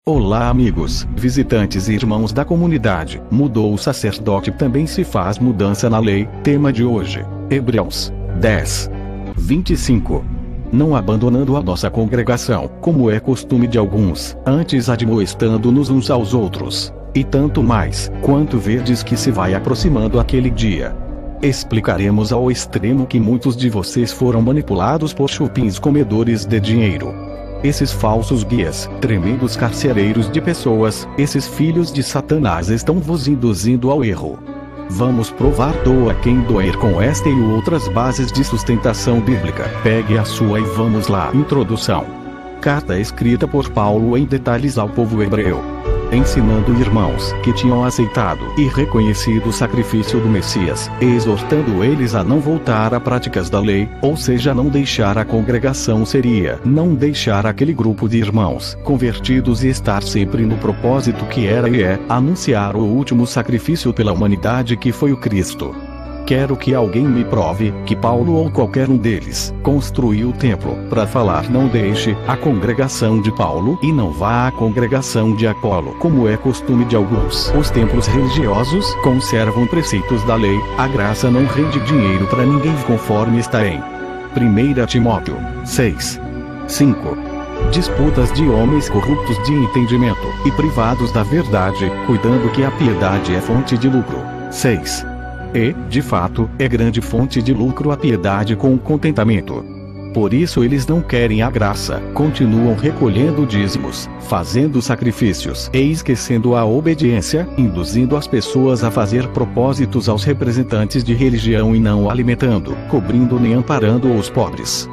Olá amigos, visitantes e irmãos da comunidade. Mudou o sacerdote, também se faz mudança na lei. Tema de hoje, Hebreus 10, 25. Não abandonando a nossa congregação, como é costume de alguns, antes admoestando-nos uns aos outros. E tanto mais, quanto verdes que se vai aproximando aquele dia. Explicaremos ao extremo que muitos de vocês foram manipulados por chupins comedores de dinheiro. Esses falsos guias, tremendos carcereiros de pessoas, esses filhos de Satanás estão vos induzindo ao erro. Vamos provar, doa quem doer, com esta e outras bases de sustentação bíblica. Pegue a sua e vamos lá. Introdução. Carta escrita por Paulo em detalhes ao povo hebreu, ensinando irmãos que tinham aceitado e reconhecido o sacrifício do Messias, exortando eles a não voltar a práticas da lei, ou seja, não deixar a congregação, seria não deixar aquele grupo de irmãos convertidos e estar sempre no propósito que era e é anunciar o último sacrifício pela humanidade, que foi o Cristo. Quero que alguém me prove que Paulo ou qualquer um deles construiu o templo para falar não deixe a congregação de Paulo e não vá à congregação de Apolo, como é costume de alguns. Os templos religiosos conservam preceitos da lei. A graça não rende dinheiro para ninguém, conforme está em 1 Timóteo 6, 5. Disputas de homens corruptos de entendimento e privados da verdade, cuidando que a piedade é fonte de lucro. 6. E, de fato, é grande fonte de lucro a piedade com o contentamento. Por isso eles não querem a graça, continuam recolhendo dízimos, fazendo sacrifícios e esquecendo a obediência, induzindo as pessoas a fazer propósitos aos representantes de religião e não alimentando, cobrindo nem amparando os pobres.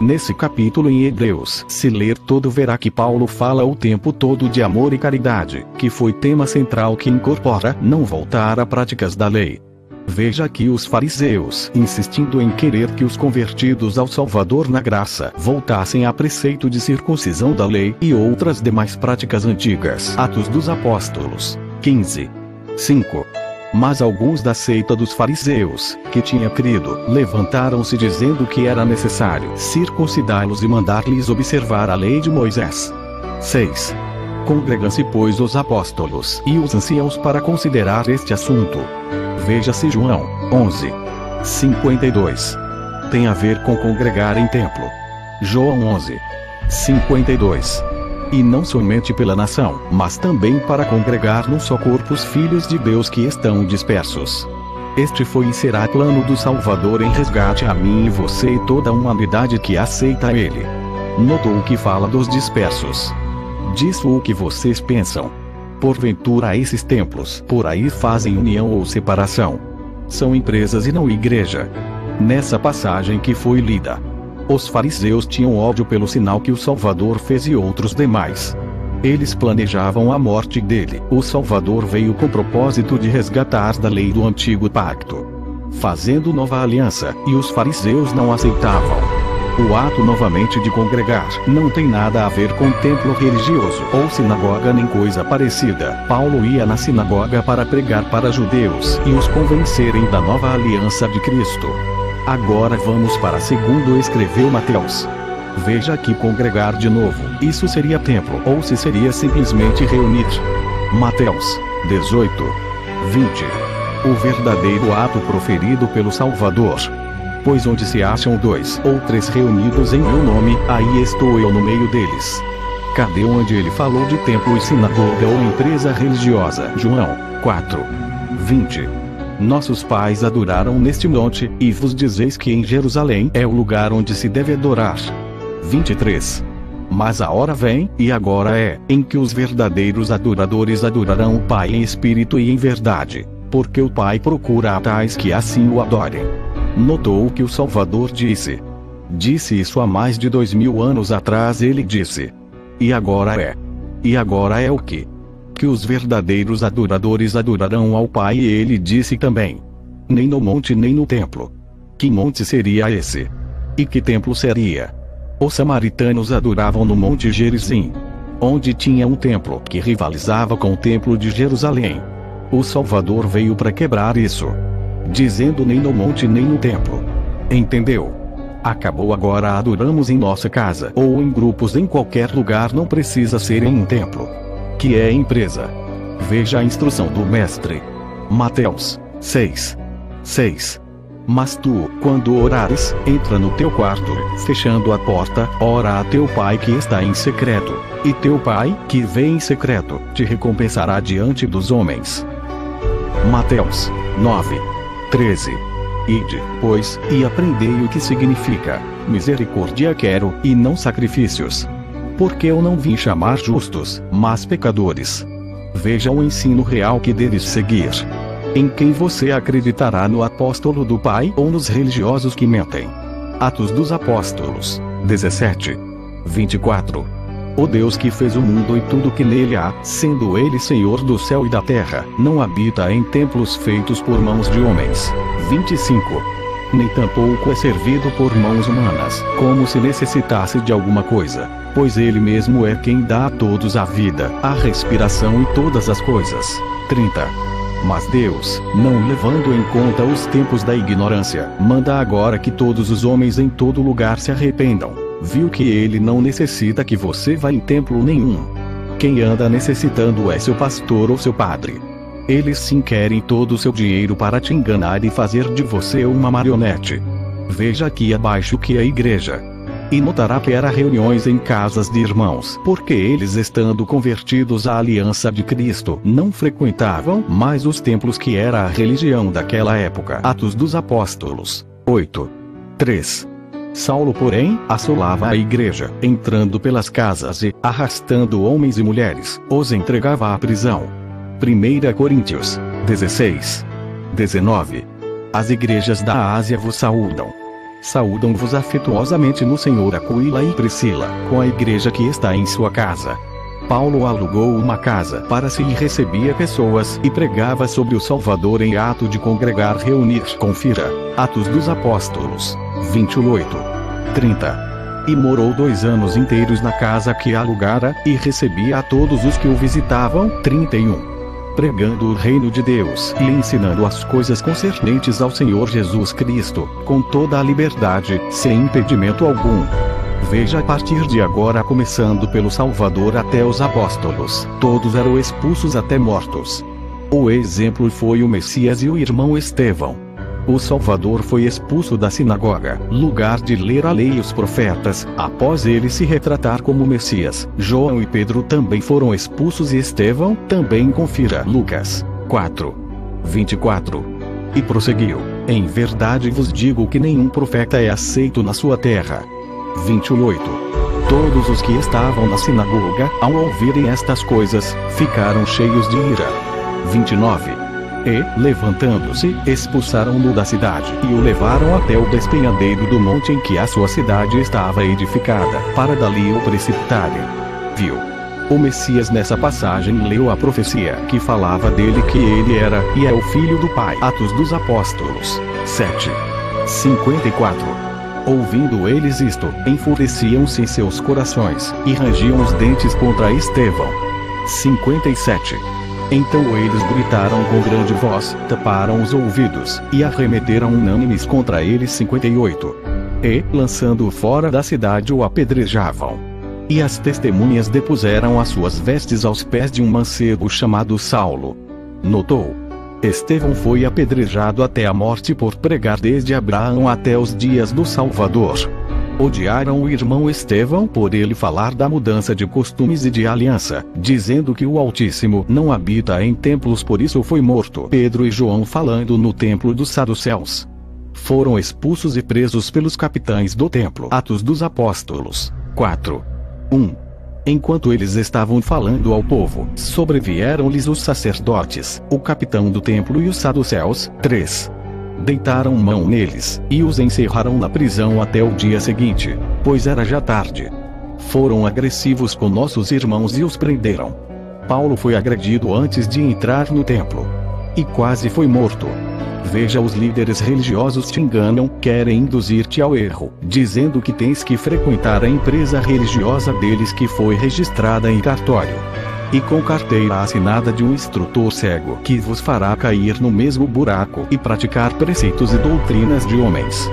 Nesse capítulo em Hebreus, se ler todo, verá que Paulo fala o tempo todo de amor e caridade, que foi tema central que incorpora não voltar a práticas da lei. Veja aqui os fariseus insistindo em querer que os convertidos ao Salvador na graça voltassem a preceito de circuncisão da lei e outras demais práticas antigas. Atos dos Apóstolos 15, 5. Mas alguns da seita dos fariseus, que tinha crido, levantaram-se dizendo que era necessário circuncidá-los e mandar-lhes observar a lei de Moisés. 6. Congregam-se, pois, os apóstolos e os anciãos para considerar este assunto. Veja-se João 11, 52. Tem a ver com congregar em templo. João 11, 52. E não somente pela nação, mas também para congregar num só corpo os filhos de Deus que estão dispersos. Este foi e será plano do Salvador em resgate a mim e você e toda a humanidade que aceita ele. Notou que fala dos dispersos. Disso o que vocês pensam? Porventura esses templos por aí fazem união ou separação? São empresas e não igreja. Nessa passagem que foi lida, os fariseus tinham ódio pelo sinal que o Salvador fez e outros demais. Eles planejavam a morte dele. O Salvador veio com o propósito de resgatar da lei do antigo pacto, fazendo nova aliança, e os fariseus não aceitavam. O ato novamente de congregar não tem nada a ver com templo religioso ou sinagoga nem coisa parecida. Paulo ia na sinagoga para pregar para judeus e os convencerem da nova aliança de Cristo. Agora vamos para segundo escreveu Mateus. Veja aqui, congregar de novo, isso seria templo ou se seria simplesmente reunir? Mateus 18, 20. O verdadeiro ato proferido pelo Salvador. Pois onde se acham 2 ou 3 reunidos em meu nome, aí estou eu no meio deles. Cadê onde ele falou de templo e sinagoga ou empresa religiosa? João 4, 20. Nossos pais adoraram neste monte, e vos dizeis que em Jerusalém é o lugar onde se deve adorar. 23. Mas a hora vem, e agora é, em que os verdadeiros adoradores adorarão o Pai em espírito e em verdade, porque o Pai procura a tais que assim o adorem. Notou o que o Salvador disse? Disse isso há mais de 2000 anos atrás. Ele disse: e agora é. E agora é o que? Que os verdadeiros adoradores adorarão ao Pai. E ele disse também: nem no monte nem no templo. Que monte seria esse? E que templo seria? Os samaritanos adoravam no monte Gerizim, onde tinha um templo que rivalizava com o templo de Jerusalém. O Salvador veio para quebrar isso, dizendo nem no monte nem no templo. Entendeu? Acabou. Agora adoramos em nossa casa ou em grupos em qualquer lugar, não precisa ser em um templo. que é empresa. Veja a instrução do mestre. Mateus 6:6. Mas tu, quando orares, entra no teu quarto, fechando a porta, ora a teu pai que está em secreto. E teu pai, que vê em secreto, te recompensará diante dos homens. Mateus 9:13. Ide, pois, e aprendei o que significa: misericórdia quero, e não sacrifícios. Porque eu não vim chamar justos, mas pecadores. Veja o ensino real que deves seguir. Em quem você acreditará, no apóstolo do Pai ou nos religiosos que mentem? Atos dos Apóstolos 17:24. O Deus que fez o mundo e tudo que nele há, sendo ele Senhor do céu e da terra, não habita em templos feitos por mãos de homens. 25. Nem tampouco é servido por mãos humanas, como se necessitasse de alguma coisa, pois ele mesmo é quem dá a todos a vida, a respiração e todas as coisas. 30. Mas Deus, não levando em conta os tempos da ignorância, manda agora que todos os homens em todo lugar se arrependam. Viu que ele não necessita que você vá em templo nenhum. Quem anda necessitando é seu pastor ou seu padre. Eles sim querem todo o seu dinheiro para te enganar e fazer de você uma marionete. Veja aqui abaixo que é a igreja. E notará que era reuniões em casas de irmãos, porque eles, estando convertidos à aliança de Cristo, não frequentavam mais os templos, que era a religião daquela época. Atos dos Apóstolos 8:3. Saulo, porém, assolava a igreja, entrando pelas casas e, arrastando homens e mulheres, os entregava à prisão. 1 Coríntios 16:19. As igrejas da Ásia vos saúdam. Saúdam-vos afetuosamente no Senhor Aquila e Priscila, com a igreja que está em sua casa. Paulo alugou uma casa para si e recebia pessoas, e pregava sobre o Salvador em ato de congregar, reunir. Confira. Atos dos Apóstolos 28:30. E morou 2 anos inteiros na casa que alugara, e recebia a todos os que o visitavam. 31. Pregando o reino de Deus e ensinando as coisas concernentes ao Senhor Jesus Cristo, com toda a liberdade, sem impedimento algum. Veja a partir de agora, começando pelo Salvador até os apóstolos, todos eram expulsos até mortos. O exemplo foi o Messias e o irmão Estevão. O Salvador foi expulso da sinagoga, lugar de ler a lei e os profetas, após ele se retratar como Messias. João e Pedro também foram expulsos, e Estevão também. Confira Lucas 4:24. E prosseguiu: em verdade vos digo que nenhum profeta é aceito na sua terra. 28. Todos os que estavam na sinagoga, ao ouvirem estas coisas, ficaram cheios de ira. 29. E, levantando-se, expulsaram-no da cidade, e o levaram até o despenhadeiro do monte em que a sua cidade estava edificada, para dali o precipitarem. Viu o Messias nessa passagem, leu a profecia que falava dele, que ele era e é o Filho do Pai. Atos dos Apóstolos 7:54. Ouvindo eles isto, enfureciam-se em seus corações, e rangiam os dentes contra Estevão. 57. Então eles gritaram com grande voz, taparam os ouvidos, e arremeteram unânimes contra ele. 58. E, lançando-o fora da cidade, o apedrejavam. E as testemunhas depuseram as suas vestes aos pés de um mancebo chamado Saulo. Notou. Estevão foi apedrejado até a morte por pregar desde Abraão até os dias do Salvador. Odiaram o irmão Estevão por ele falar da mudança de costumes e de aliança, dizendo que o Altíssimo não habita em templos, por isso foi morto. Pedro e João, falando no templo dos saduceus, foram expulsos e presos pelos capitães do templo. Atos dos Apóstolos 4:1. Enquanto eles estavam falando ao povo, sobrevieram-lhes os sacerdotes, o capitão do templo e os saduceus. 3. Deitaram mão neles, e os encerraram na prisão até o dia seguinte, pois era já tarde. Foram agressivos com nossos irmãos e os prenderam. Paulo foi agredido antes de entrar no templo, e quase foi morto. Veja, os líderes religiosos te enganam, querem induzir-te ao erro, dizendo que tens que frequentar a empresa religiosa deles, que foi registrada em cartório, e com carteira assinada de um instrutor cego, que vos fará cair no mesmo buraco e praticar preceitos e doutrinas de homens,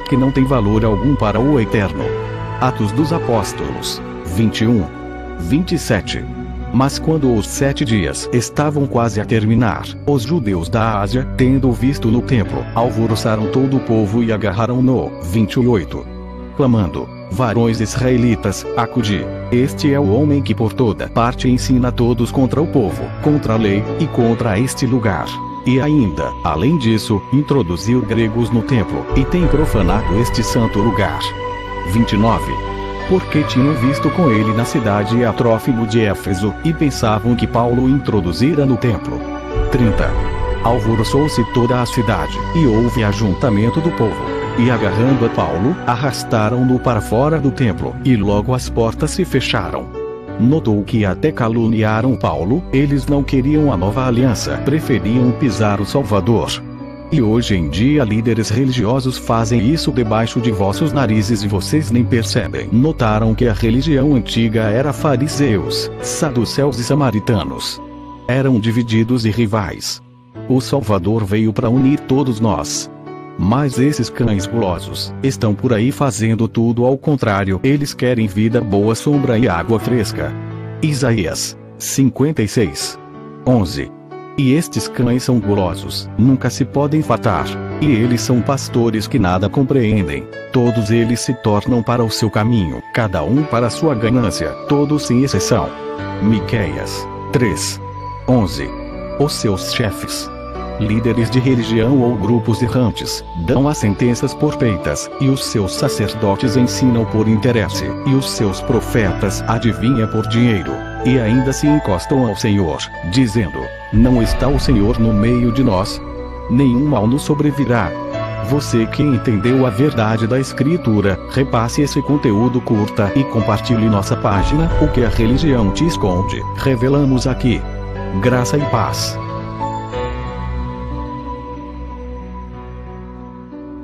que não tem valor algum para o Eterno. Atos dos Apóstolos 21:27. Mas quando os 7 dias estavam quase a terminar, os judeus da Ásia, tendo visto no templo, alvoroçaram todo o povo e agarraram-no. 28. Clamando: varões israelitas, acudi. Este é o homem que por toda parte ensina a todos contra o povo, contra a lei, e contra este lugar. E ainda, além disso, introduziu gregos no templo, e tem profanado este santo lugar. 29. Porque tinham visto com ele na cidade a Trófimo de Éfeso, e pensavam que Paulo introduzira no templo. 30. Alvoroçou-se toda a cidade, e houve ajuntamento do povo. E agarrando a Paulo, arrastaram-no para fora do templo, e logo as portas se fecharam. Notou que até caluniaram Paulo, eles não queriam a nova aliança, preferiam pisar o Salvador. E hoje em dia líderes religiosos fazem isso debaixo de vossos narizes e vocês nem percebem. Notaram que a religião antiga era fariseus, saduceus e samaritanos. Eram divididos e rivais. O Salvador veio para unir todos nós. Mas esses cães gulosos estão por aí fazendo tudo ao contrário. Eles querem vida boa, sombra e água fresca. Isaías 56, 11. E estes cães são gulosos, nunca se podem fartar. E eles são pastores que nada compreendem. Todos eles se tornam para o seu caminho, cada um para a sua ganância, todos sem exceção. Miqueias 3, 11. Os seus chefes, líderes de religião ou grupos errantes, dão as sentenças por peitas, e os seus sacerdotes ensinam por interesse, e os seus profetas adivinham por dinheiro, e ainda se encostam ao Senhor, dizendo: não está o Senhor no meio de nós? Nenhum mal nos sobrevirá. Você que entendeu a verdade da Escritura, repasse esse conteúdo, curta e compartilhe nossa página. O que a religião te esconde, revelamos aqui. Graça e paz.